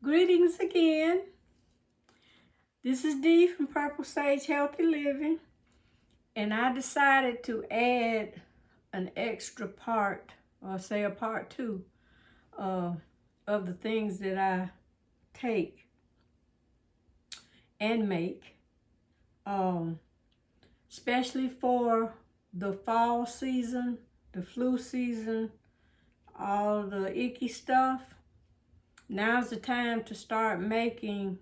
Greetings again. This is Dee from Purple Sage Healthy Living, and I decided to add an extra part, or say a part two, of the things that I take and make, especially for the fall season, the flu season, all the icky stuff. Now's the time to start making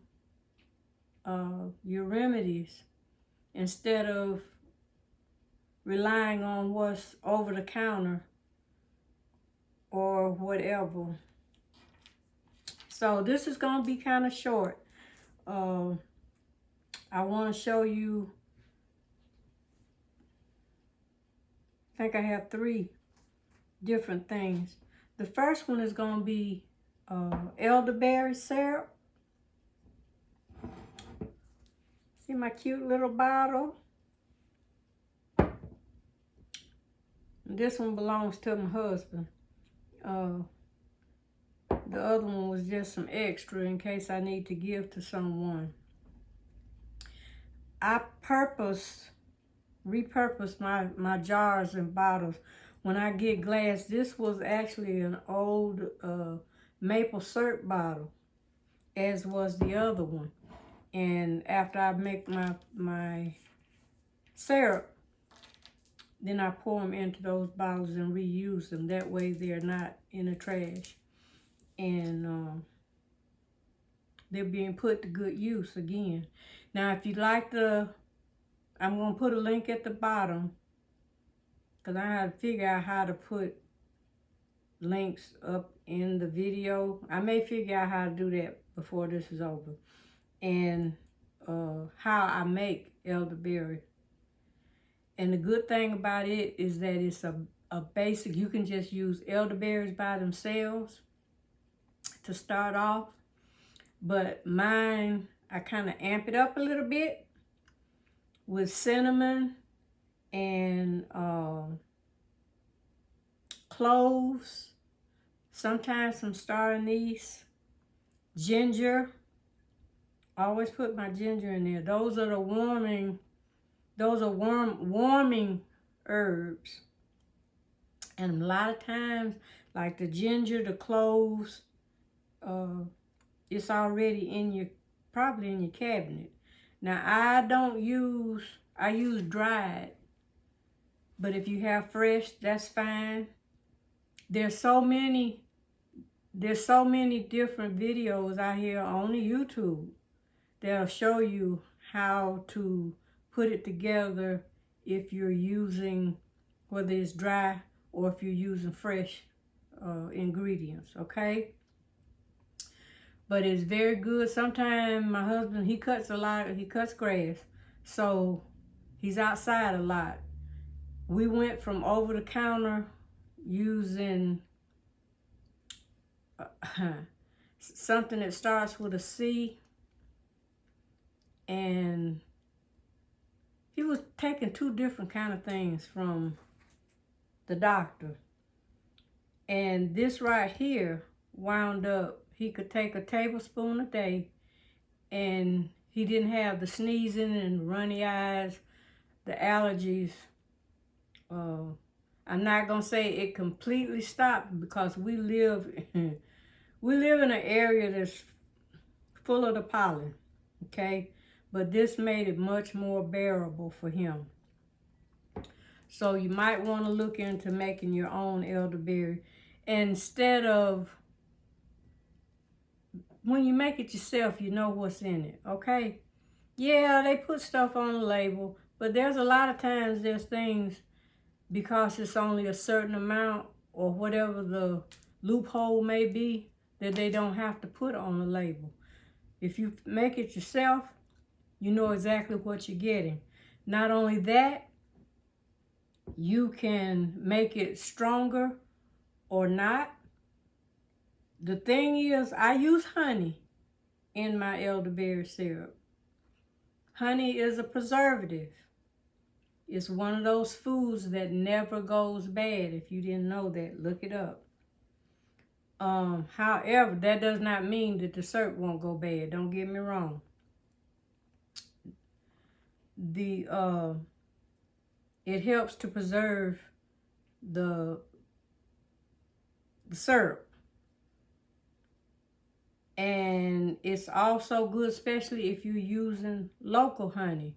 your remedies instead of relying on what's over the counter or whatever. So this is going to be kind of short. I want to show you, I think I have 3 different things. The first one is going to be elderberry syrup. See my cute little bottle? This one belongs to my husband. The other one was just some extra in case I need to give to someone. I repurpose my jars and bottles. When I get glass, this was actually an old maple syrup bottle, as was the other one. And after I make my syrup, then I pour them into those bottles and reuse them. That way they're not in the trash. And they're being put to good use again. Now, if you like I'm going to put a link at the bottom, because I had to figure out how to put links up in the video. I may figure out how to do that before this is over. And how I make elderberry. And the good thing about it is that it's a basic, you can just use elderberries by themselves to start off. But mine, I kind of amp it up a little bit with cinnamon and cloves, sometimes some star anise, ginger. I always put my ginger in there. Those are warming herbs. And a lot of times, like the ginger, the cloves, it's already probably in your cabinet. Now, I use dried. But if you have fresh, that's fine. There's so many different videos out here on the YouTube that'll show you how to put it together if you're using, whether it's dry or if you're using fresh ingredients, okay? But it's very good. Sometimes my husband, he cuts grass, so he's outside a lot. We went from over the counter using something that starts with a C, and he was taking 2 different kind of things from the doctor. And this right here wound up, he could take a tablespoon a day, and he didn't have the sneezing and runny eyes, the allergies. I'm not gonna say it completely stopped, because we live in an area that's full of the pollen, okay? But this made it much more bearable for him. So you might want to look into making your own elderberry. Instead of, when you make it yourself, you know what's in it, okay? Yeah, they put stuff on the label, but there's a lot of times there's things, because it's only a certain amount or whatever the loophole may be, that they don't have to put on the label. If you make it yourself, you know exactly what you're getting. Not only that, you can make it stronger or not. The thing is, I use honey in my elderberry syrup. Honey is a preservative. It's one of those foods that never goes bad. If you didn't know that, look it up. However, that does not mean that the syrup won't go bad. Don't get me wrong. It helps to preserve the syrup. And it's also good, especially if you're using local honey,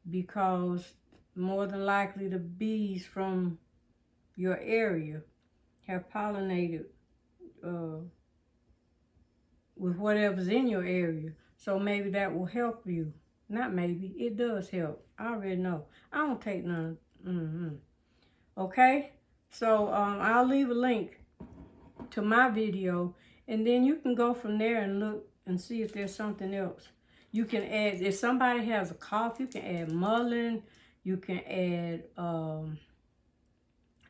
because more than likely the bees from your area have pollinated with whatever's in your area. So maybe that will help you. Not maybe, it does help. I already know. I don't take none. Okay? So I'll leave a link to my video, and then you can go from there and look and see if there's something else. You can add, if somebody has a cough, you can add mullein. You can add,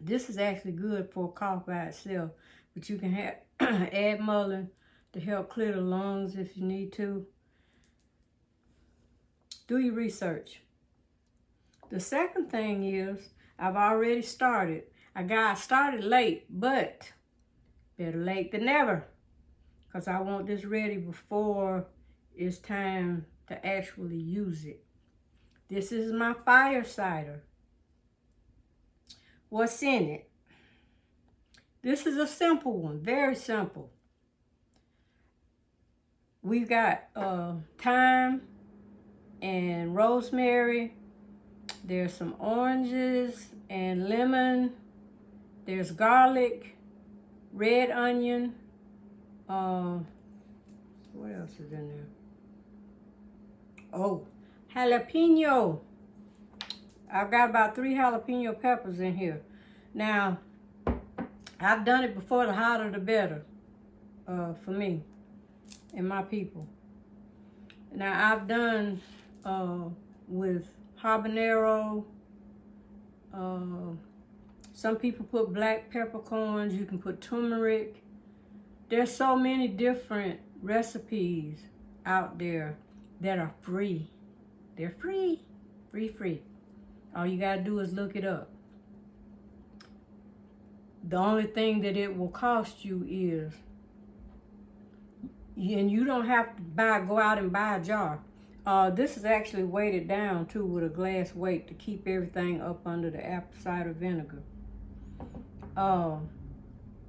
this is actually good for a cough by itself, but you can have add mullein to help clear the lungs if you need to. Do your research. The second thing is, I've already started. I got started late, but better late than never, because I want this ready before it's time to actually use it. This is my fire cider. What's in it? This is a simple one, very simple. We've got thyme and rosemary. There's some oranges and lemon. There's garlic, red onion. What else is in there? Oh, jalapeno. I've got about 3 jalapeno peppers in here. Now, I've done it before. The hotter the better for me and my people. Now, I've done with habanero. Some people put black peppercorns. You can put turmeric. There's so many different recipes out there that are free. They're free. Free. All you gotta do is look it up. The only thing that it will cost you is, and you don't have to go out and buy a jar. This is actually weighted down too with a glass weight to keep everything up under the apple cider vinegar.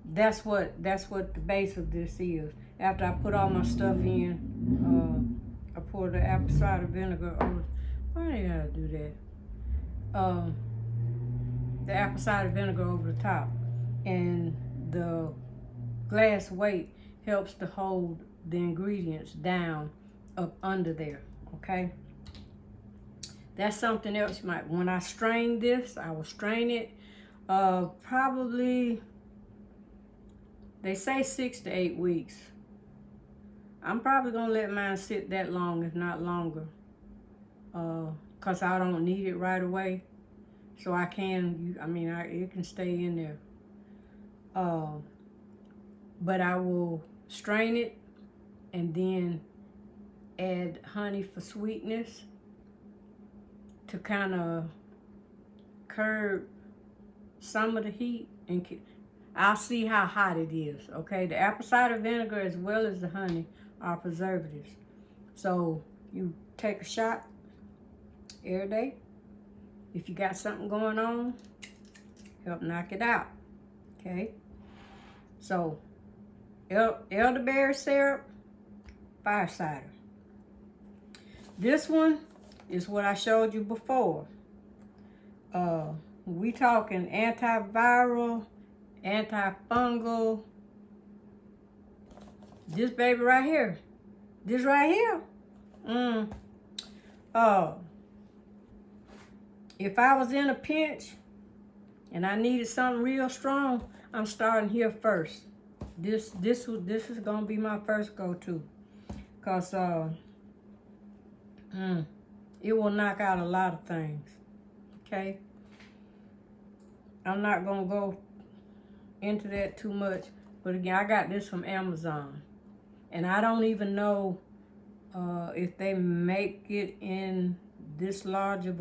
That's what the base of this is. After I put all my stuff in, I pour the apple cider vinegar over. Why did I do that? The apple cider vinegar over the top, and the glass weight helps to hold the ingredients down up under there. Okay, that's something else you might. When I strain this, I will strain it probably, they say 6 to 8 weeks. I'm probably gonna let mine sit that long, if not longer, cause I don't need it right away. So I can, it can stay in there. But I will strain it and then add honey for sweetness to kind of curb some of the heat, and I'll see how hot it is. Okay, the apple cider vinegar as well as the honey are preservatives. So you take a shot every day. If you got something going on, help knock it out. Okay, so elderberry syrup, fire cider. This one is what I showed you before. We talking antiviral, antifungal. This baby right here. This right here. If I was in a pinch and I needed something real strong, I'm starting here first. This is gonna be my first go-to, cause it will knock out a lot of things. Okay, I'm not gonna go into that too much, but again, I got this from Amazon, and I don't even know if they make it in this larger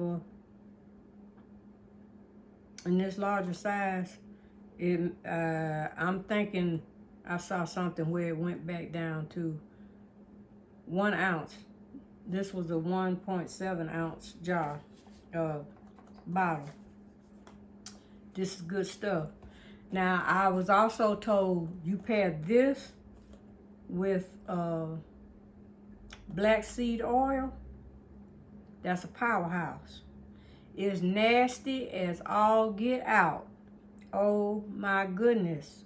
size. I'm thinking I saw something where it went back down to 1 ounce. This was a 1.7 ounce jar, bottle. This is good stuff. Now, I was also told you pair this with black seed oil. That's a powerhouse. It's nasty as all get out. Oh my goodness.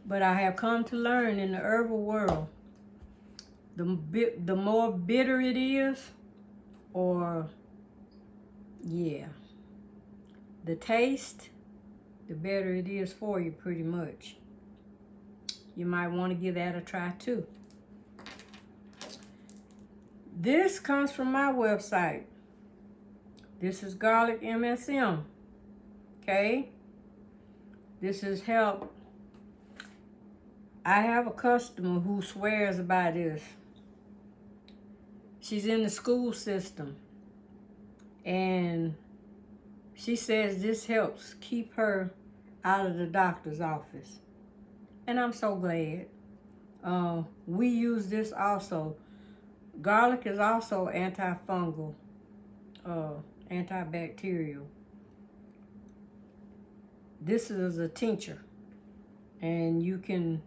But I have come to learn in the herbal world, the more bitter it is, or yeah, the taste, the better it is for you pretty much. You might want to give that a try too. This comes from my website. This is garlic MSM. Okay? This is help. I have a customer who swears by this. She's in the school system. And she says this helps keep her out of the doctor's office. And I'm so glad. We use this also. Garlic is also antifungal, antibacterial. This is a tincture. And you can,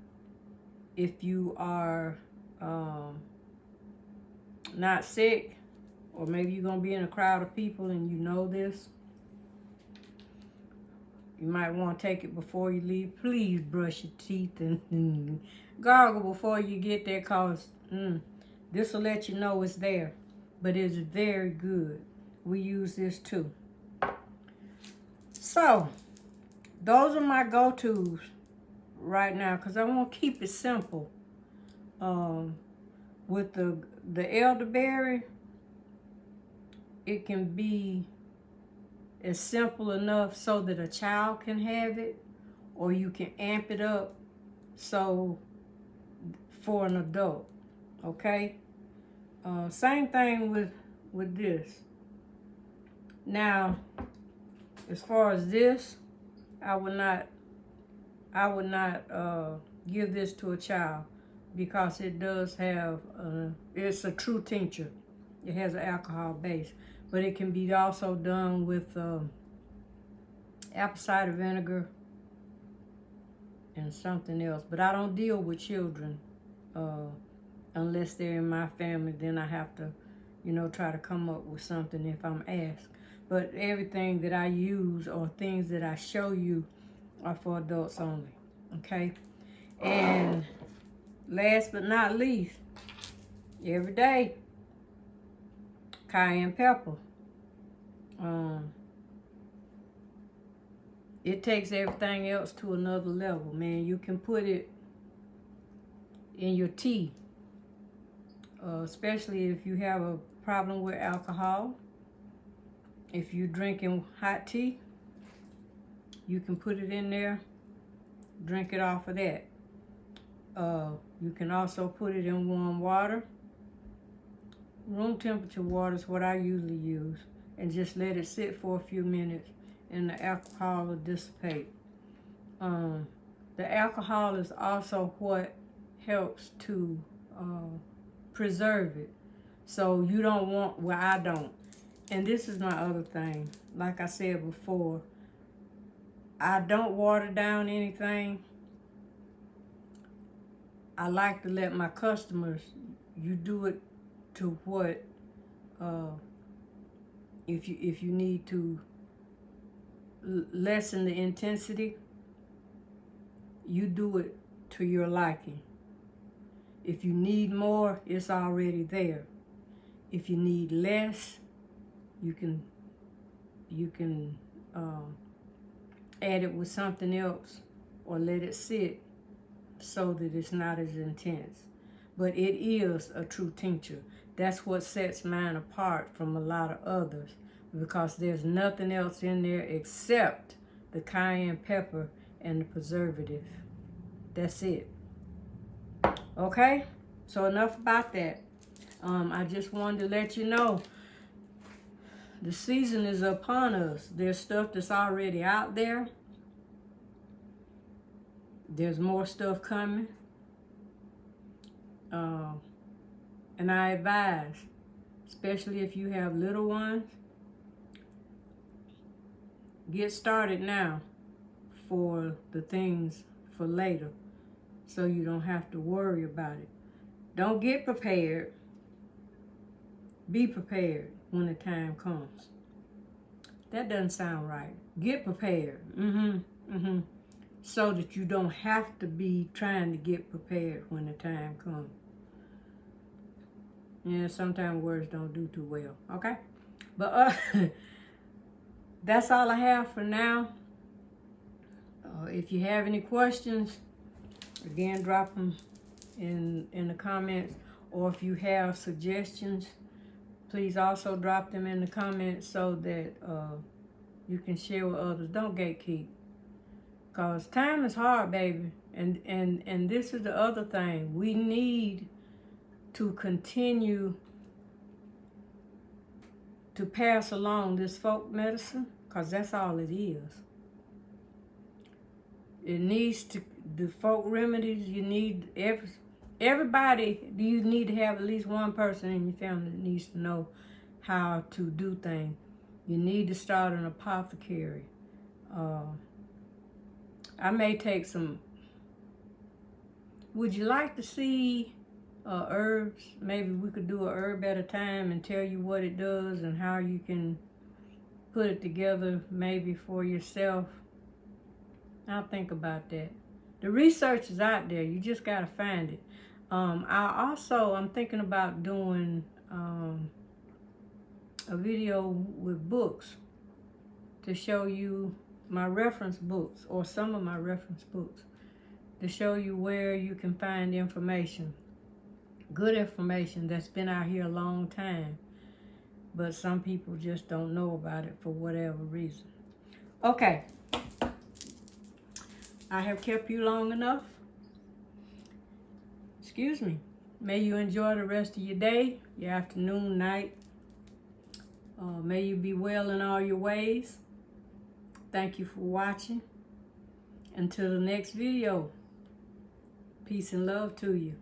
if you are not sick, or maybe you're going to be in a crowd of people and you know this, you might want to take it before you leave. Please brush your teeth and gargle before you get there, because this will let you know it's there. But it's very good. We use this too. So, those are my go-tos right now, because I want to keep it simple. With the elderberry, it can be as simple enough so that a child can have it, or you can amp it up so for an adult. Okay? Same thing with this. Now, as far as this, I would not give this to a child, because it does have it's a true tincture. It has an alcohol base, but it can be also done with apple cider vinegar and something else. But I don't deal with children unless they're in my family. Then I have to, try to come up with something if I'm asked. But everything that I use or things that I show you are for adults only. Okay? And last but not least, every day, cayenne pepper. It takes everything else to another level, man. You can put it in your tea, especially if you have a problem with alcohol. If you're drinking hot tea, you can put it in there, drink it off of that. You can also put it in warm water. Room temperature water is what I usually use, and just let it sit for a few minutes and the alcohol will dissipate. The alcohol is also what helps to preserve it. So you don't want, well, I don't. And this is my other thing. Like I said before, I don't water down anything. I like to let my customers, you do it to what, if you need to lessen the intensity, you do it to your liking. If you need more, it's already there. If you need less, you can add it with something else or let it sit so that it's not as intense. But it is a true tincture. That's what sets mine apart from a lot of others, because there's nothing else in there except the cayenne pepper and the preservative. That's it. Okay? So enough about that. I just wanted to let you know the season is upon us. There's stuff that's already out there. There's more stuff coming. And I advise, especially if you have little ones, get started now for the things for later, so you don't have to worry about it. Don't get prepared. Be prepared when the time comes. That doesn't sound right. Get prepared. So that you don't have to be trying to get prepared when the time comes. Yeah, sometimes words don't do too well. Okay? But that's all I have for now. If you have any questions, again, drop them in the comments. Or if you have suggestions, please also drop them in the comments so that you can share with others. Don't gatekeep. Because time is hard, baby. And this is the other thing. We need to continue to pass along this folk medicine, because that's all it is. It needs to, the folk remedies, you need, everybody, you need to have at least one person in your family that needs to know how to do things. You need to start an apothecary. I may take some, would you like to see herbs? Maybe we could do a herb at a time and tell you what it does and how you can put it together maybe for yourself. I'll think about that. The research is out there. You just got to find it. I'm thinking about doing a video with books to show you my reference books, or some of my reference books, to show you where you can find information. Good information that's been out here a long time, but some people just don't know about it for whatever reason. Okay. I have kept you long enough. Excuse me. May you enjoy the rest of your day, your afternoon, night. May you be well in all your ways. Thank you for watching. Until the next video, peace and love to you.